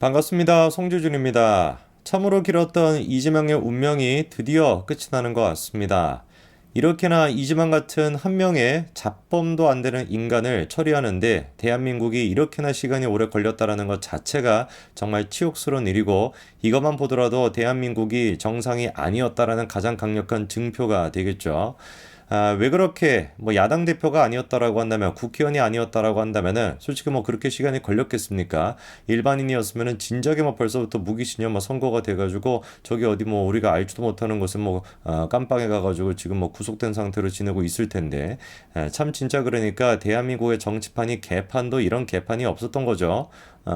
반갑습니다. 송주준입니다. 참으로 길었던 이재명의 운명이 드디어 끝이 나는 것 같습니다. 이렇게나 이재명 같은 한 명의 잡범도 안 되는 인간을 처리하는데 대한민국이 이렇게나 시간이 오래 걸렸다라는 것 자체가 정말 치욕스러운 일이고, 이것만 보더라도 대한민국이 정상이 아니었다라는 가장 강력한 증표가 되겠죠. 왜 그렇게 야당 대표가 아니었다라고 한다면, 국회의원이 아니었다라고 한다면은 솔직히 그렇게 시간이 걸렸겠습니까? 일반인이었으면은 진작에 벌써부터 무기징역 선고가 돼가지고 저기 어디 우리가 알지도 못하는 곳에 깜빵에 가가지고 지금 구속된 상태로 지내고 있을 텐데, 참 진짜 그러니까 대한민국의 정치판이 개판도 이런 개판이 없었던 거죠.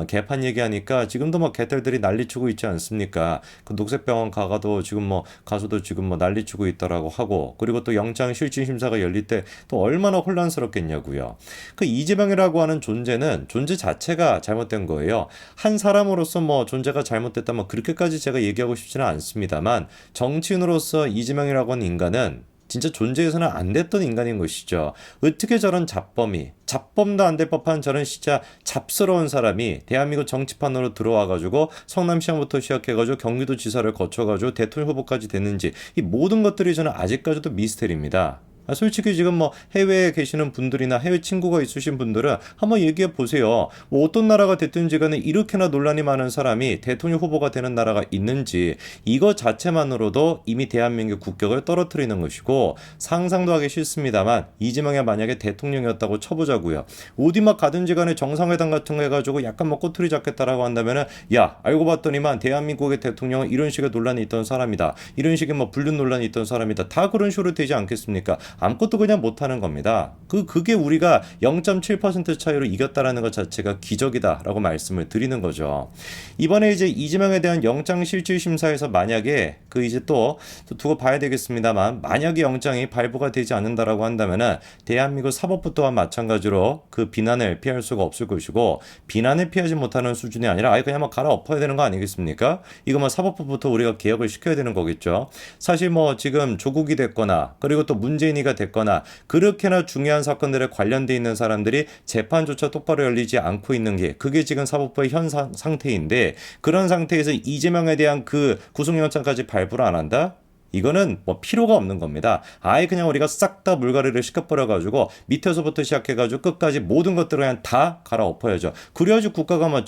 개판 얘기하니까 지금도 개딸들이 난리치고 있지 않습니까? 그 녹색병원 가가도 지금 가서도 지금 난리치고 있더라고 하고, 그리고 또 영장 실질 심사가 열릴 때 또 얼마나 혼란스럽겠냐고요. 그 이재명이라고 하는 존재는 존재 자체가 잘못된 거예요. 한 사람으로서 존재가 잘못됐다면 그렇게까지 제가 얘기하고 싶지는 않습니다만, 정치인으로서 이재명이라고 하는 인간은 진짜 존재해서는 안 됐던 인간인 것이죠. 어떻게 저런 잡범도 안 될 법한 저런 진짜 잡스러운 사람이 대한민국 정치판으로 들어와가지고 성남시장부터 시작해가지고 경기도지사를 거쳐가지고 대통령 후보까지 됐는지, 이 모든 것들이 저는 아직까지도 미스터리입니다. 솔직히 지금 해외에 계시는 분들이나 해외 친구가 있으신 분들은 한번 얘기해 보세요. 어떤 나라가 됐든지 간에 이렇게나 논란이 많은 사람이 대통령 후보가 되는 나라가 있는지, 이거 자체만으로도 이미 대한민국 국격을 떨어뜨리는 것이고, 상상도 하기 싫습니다만 이재명이 만약에 대통령이었다고 쳐보자고요. 어디 가든지 간에 정상회담 같은 거 해가지고 약간 꼬투리 잡겠다라고 한다면은, 야 알고 봤더니만 대한민국의 대통령은 이런 식의 논란이 있던 사람이다, 이런 식의 불륜 논란이 있던 사람이다, 다 그런 식으로 되지 않겠습니까? 아무것도 그냥 못하는 겁니다. 그게 우리가 0.7% 차이로 이겼다라는 것 자체가 기적이다라고 말씀을 드리는 거죠. 이번에 이제 이재명에 대한 영장 실질 심사에서 만약에 이제 또 두고 봐야 되겠습니다만, 만약에 영장이 발부가 되지 않는다라고 한다면은 대한민국 사법부 또한 마찬가지로 그 비난을 피할 수가 없을 것이고, 비난을 피하지 못하는 수준이 아니라 아예 그냥 갈아엎어야 되는 거 아니겠습니까? 이거 사법부부터 우리가 개혁을 시켜야 되는 거겠죠. 사실 지금 조국이 됐거나 그리고 또 문재인이가 됐거나 그렇게나 중요한 사건들에 관련돼 있는 사람들이 재판조차 똑바로 열리지 않고 있는 게, 그게 지금 사법부의 현 상태인데, 그런 상태에서 이재명에 대한 그 구속영장까지 발부를 안 한다? 이거는 필요가 없는 겁니다. 아예 그냥 우리가 싹 다 물갈이를 시켜버려가지고 밑에서부터 시작해가지고 끝까지 모든 것들을 그냥 다 갈아엎어야죠. 그래야지 국가가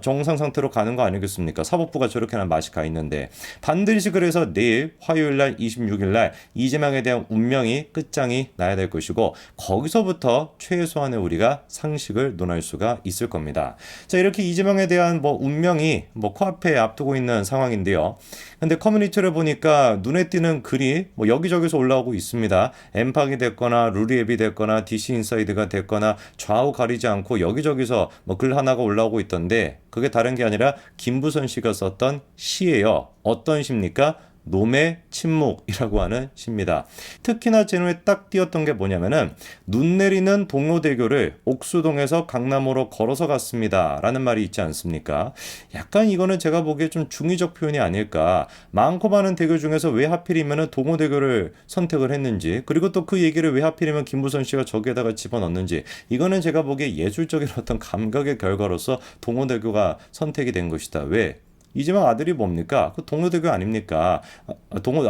정상 상태로 가는 거 아니겠습니까? 사법부가 저렇게나 맛이 가 있는데, 반드시 그래서 내일 화요일날 26일날 이재명에 대한 운명이 끝장이 나야 될 것이고, 거기서부터 최소한의 우리가 상식을 논할 수가 있을 겁니다. 자, 이렇게 이재명에 대한 운명이 코앞에 앞두고 있는 상황인데요. 근데 커뮤니티를 보니까 눈에 띄는 글이 여기저기서 올라오고 있습니다. 엠팍이 됐거나 루리앱이 됐거나 DC인사이드가 됐거나 좌우 가리지 않고 여기저기서 글 하나가 올라오고 있던데, 그게 다른 게 아니라 김부선 씨가 썼던 시예요. 어떤 시입니까? 놈의 침묵이라고 하는 시입니다. 특히나 제 눈에 딱 띄었던 게 뭐냐면은, 눈 내리는 동로대교를 옥수동에서 강남으로 걸어서 갔습니다 라는 말이 있지 않습니까? 약간 이거는 제가 보기에 좀 중의적 표현이 아닐까. 많고 많은 대교 중에서 왜 하필이면은 동호대교를 선택을 했는지, 그리고 또 그 얘기를 왜 하필이면 김부선 씨가 저기에다가 집어넣는지, 이거는 제가 보기에 예술적인 어떤 감각의 결과로서 동호대교가 선택이 된 것이다. 왜? 이재명 아들이 뭡니까? 그 동호대교 아닙니까?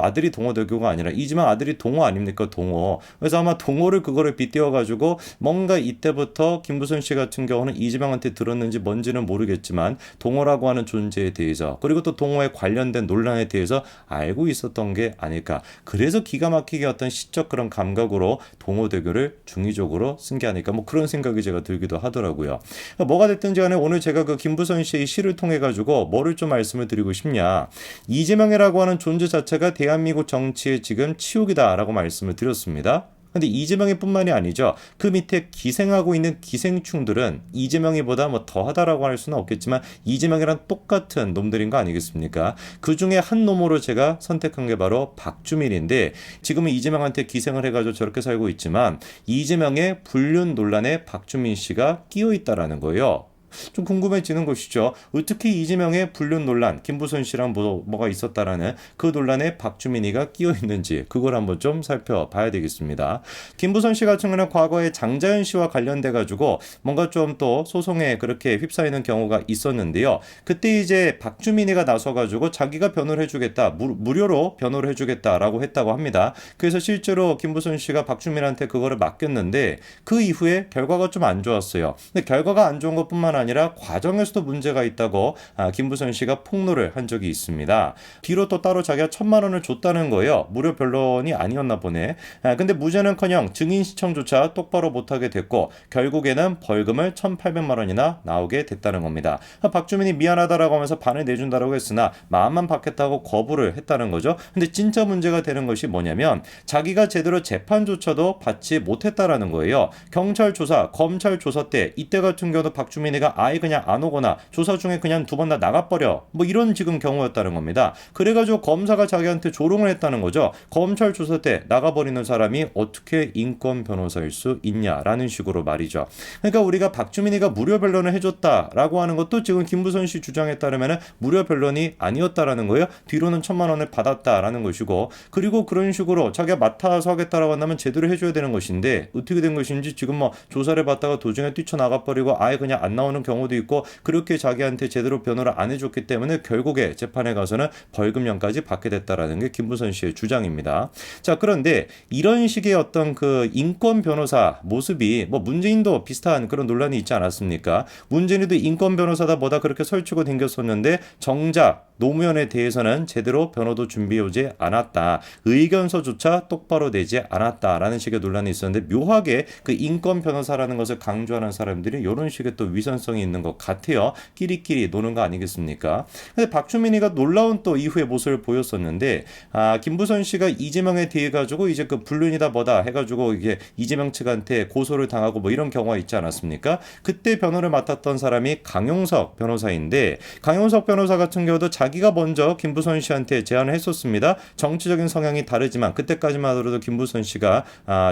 아들이 동호대교가 아니라 이재명 아들이 동호 아닙니까? 동호. 그래서 아마 동호를 그거를 빗대어가지고 뭔가 이때부터 김부선 씨 같은 경우는 이재명한테 들었는지 뭔지는 모르겠지만 동호라고 하는 존재에 대해서, 그리고 또 동호에 관련된 논란에 대해서 알고 있었던 게 아닐까. 그래서 기가 막히게 어떤 시적 그런 감각으로 동호대교를 중의적으로 쓴 게 아닐까. 그런 생각이 제가 들기도 하더라고요. 뭐가 됐든지 간에 오늘 제가 그 김부선 씨의 시를 통해 가지고 뭐를 좀 말씀을 드리고 싶냐, 이재명이라고 하는 존재 자체가 대한민국 정치의 지금 치욕이다라고 말씀을 드렸습니다. 근데 이재명이 뿐만이 아니죠. 그 밑에 기생하고 있는 기생충들은 이재명이보다 더하다라고 할 수는 없겠지만 이재명이랑 똑같은 놈들인 거 아니겠습니까? 그 중에 한 놈으로 제가 선택한 게 바로 박주민인데, 지금은 이재명한테 기생을 해가지고 저렇게 살고 있지만 이재명의 불륜 논란에 박주민 씨가 끼어 있다라는 거예요. 좀 궁금해지는 것이죠. 어떻게 이재명의 불륜 논란, 김부선 씨랑 뭐가 있었다라는 그 논란에 박주민이가 끼어 있는지 그걸 한번 좀 살펴봐야 되겠습니다. 김부선 씨 같은 경우는 과거에 장자연 씨와 관련돼 가지고 뭔가 좀 또 소송에 그렇게 휩싸이는 경우가 있었는데요. 그때 이제 박주민이가 나서 가지고 자기가 변호를 해주겠다, 무료로 변호를 해주겠다라고 했다고 합니다. 그래서 실제로 김부선 씨가 박주민한테 그거를 맡겼는데 그 이후에 결과가 좀 안 좋았어요. 근데 결과가 안 좋은 것뿐만 아니라 과정에서도 문제가 있다고 김부선 씨가 폭로를 한 적이 있습니다. 뒤로 또 따로 자기가 1,000만 원을 줬다는 거예요. 무료 변론이 아니었나 보네. 근데 무죄는커녕 증인 시청조차 똑바로 못하게 됐고 결국에는 벌금을 1,800만 원이나 나오게 됐다는 겁니다. 박주민이 미안하다라고 하면서 반을 내준다라고 했으나 마음만 받겠다고 거부를 했다는 거죠. 근데 진짜 문제가 되는 것이 뭐냐면 자기가 제대로 재판조차도 받지 못했다라는 거예요. 경찰 조사, 검찰 조사 때 이때 같은 경우도 박주민이가 아예 그냥 안 오거나 조사 중에 그냥 2번 다 나가버려 뭐 이런 지금 경우였다는 겁니다. 그래가지고 검사가 자기한테 조롱을 했다는 거죠. 검찰 조사 때 나가버리는 사람이 어떻게 인권 변호사일 수 있냐라는 식으로 말이죠. 그러니까 우리가 박주민이가 무료 변론을 해줬다라고 하는 것도 지금 김부선 씨 주장에 따르면 무료 변론이 아니었다라는 거예요. 뒤로는 1,000만 원을 받았다라는 것이고 그리고 그런 식으로 자기가 맡아서 하겠다라고 한다면 제대로 해줘야 되는 것인데 어떻게 된 것인지 지금 뭐 조사를 받다가 도중에 뛰쳐나가버리고 아예 그냥 안 나오는 경우도 있고 그렇게 자기한테 제대로 변호를 안 해줬기 때문에 결국에 재판에 가서는 벌금형까지 받게 됐다라는 게 김부선 씨의 주장입니다. 자, 그런데 이런 식의 어떤 그 인권 변호사 모습이 뭐 문재인도 비슷한 그런 논란이 있지 않았습니까? 문재인도 인권 변호사다 뭐다 그렇게 설치고 댕겼었는데 정작 노무현에 대해서는 제대로 변호도 준비해오지 않았다. 의견서조차 똑바로 내지 않았다라는 식의 논란이 있었는데 묘하게 그 인권 변호사라는 것을 강조하는 사람들이 이런 식의 또 위선성이 있는 것 같아요. 끼리끼리 노는 거 아니겠습니까? 근데 박주민이가 놀라운 또 이후의 모습을 보였었는데 김부선 씨가 이재명에 대해 가지고 이제 그 불륜이다 뭐다 해가지고 이게 이재명 측한테 고소를 당하고 뭐 이런 경우가 있지 않았습니까? 그때 변호를 맡았던 사람이 강용석 변호사인데 강용석 변호사 같은 경우도 자기가 먼저 김부선 씨한테 제안을 했었습니다. 정치적인 성향이 다르지만 그때까지만 하더라도 김부선 씨가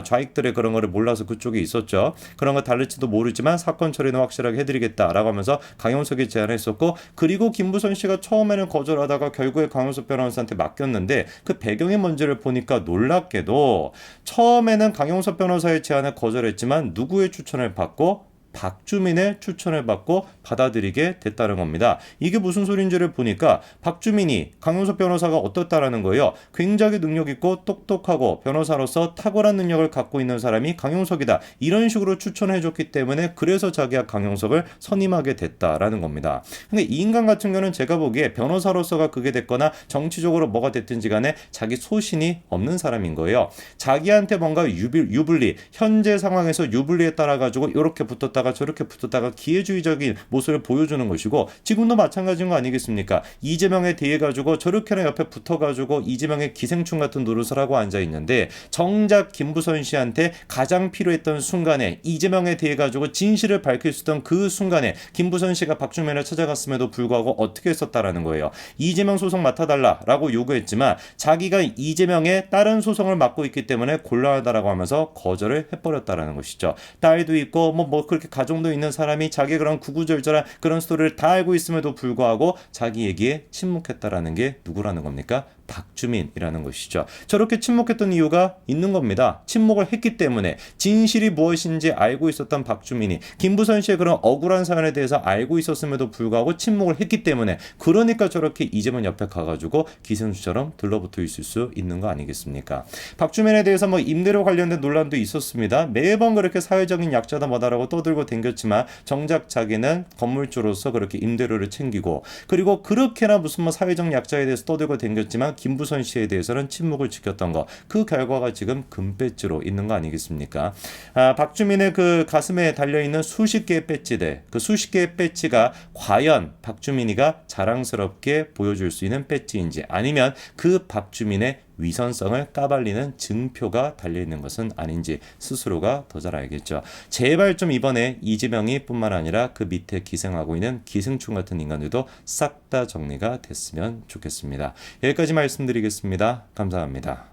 좌익들의 그런 거를 몰라서 그쪽에 있었죠. 그런 거 다를지도 모르지만 사건 처리는 확실하게 해드리겠다라고 하면서 강용석이 제안을 했었고 그리고 김부선 씨가 처음에는 거절하다가 결국에 강용석 변호사한테 맡겼는데 그 배경의 문제를 보니까 놀랍게도 처음에는 강용석 변호사의 제안을 거절했지만 누구의 추천을 받고 박주민의 추천을 받고 받아들이게 됐다는 겁니다. 이게 무슨 소리인지를 보니까 박주민이 강용석 변호사가 어떻다라는 거예요. 굉장히 능력 있고 똑똑하고 변호사로서 탁월한 능력을 갖고 있는 사람이 강용석이다. 이런 식으로 추천해줬기 때문에 그래서 자기가 강용석을 선임하게 됐다라는 겁니다. 근데 이 인간 같은 경우는 제가 보기에 변호사로서가 그게 됐거나 정치적으로 뭐가 됐든지 간에 자기 소신이 없는 사람인 거예요. 자기한테 뭔가 유불리 현재 상황에서 유불리에 따라 가지고 이렇게 붙었다가 저렇게 붙었다가 기회주의적인 모습을 보여주는 것이고 지금도 마찬가지인 거 아니겠습니까? 이재명에 대해 가지고 저렇게나 옆에 붙어가지고 이재명의 기생충 같은 노릇을 하고 앉아있는데 정작 김부선 씨한테 가장 필요했던 순간에 이재명에 대해 가지고 진실을 밝힐 수 있던 그 순간에 김부선 씨가 박주민을 찾아갔음에도 불구하고 어떻게 했었다라는 거예요. 이재명 소송 맡아달라라고 요구했지만 자기가 이재명의 다른 소송을 맡고 있기 때문에 곤란하다라고 하면서 거절을 해버렸다라는 것이죠. 딸도 있고 뭐 그렇게 가정도 있는 사람이 자기 그런 구구절절한 그런 스토리를 다 알고 있음에도 불구하고 자기 얘기에 침묵했다라는 게 누구라는 겁니까? 박주민이라는 것이죠. 저렇게 침묵했던 이유가 있는 겁니다. 침묵을 했기 때문에 진실이 무엇인지 알고 있었던 박주민이 김부선 씨의 그런 억울한 사연에 대해서 알고 있었음에도 불구하고 침묵을 했기 때문에 그러니까 저렇게 이재명 옆에 가가지고 기생수처럼 들러붙어 있을 수 있는 거 아니겠습니까? 박주민에 대해서 뭐 임대료 관련된 논란도 있었습니다. 매번 그렇게 사회적인 약자다 뭐다라고 떠들고 댕겼지만 정작 자기는 건물주로서 그렇게 임대료를 챙기고 그리고 그렇게나 무슨 뭐 사회적 약자에 대해서 떠들고 댕겼지만 김부선 씨에 대해서는 침묵을 지켰던 거 그 결과가 지금 금배지로 있는 거 아니겠습니까? 박주민의 그 가슴에 달려있는 수십 개의 배지들 그 수십 개의 배지가 과연 박주민이가 자랑스럽게 보여줄 수 있는 배지인지 아니면 그 박주민의 위선성을 까발리는 증표가 달려있는 것은 아닌지 스스로가 더 잘 알겠죠. 제발 좀 이번에 이재명이 뿐만 아니라 그 밑에 기생하고 있는 기생충 같은 인간들도 싹 다 정리가 됐으면 좋겠습니다. 여기까지 말씀드리겠습니다. 감사합니다.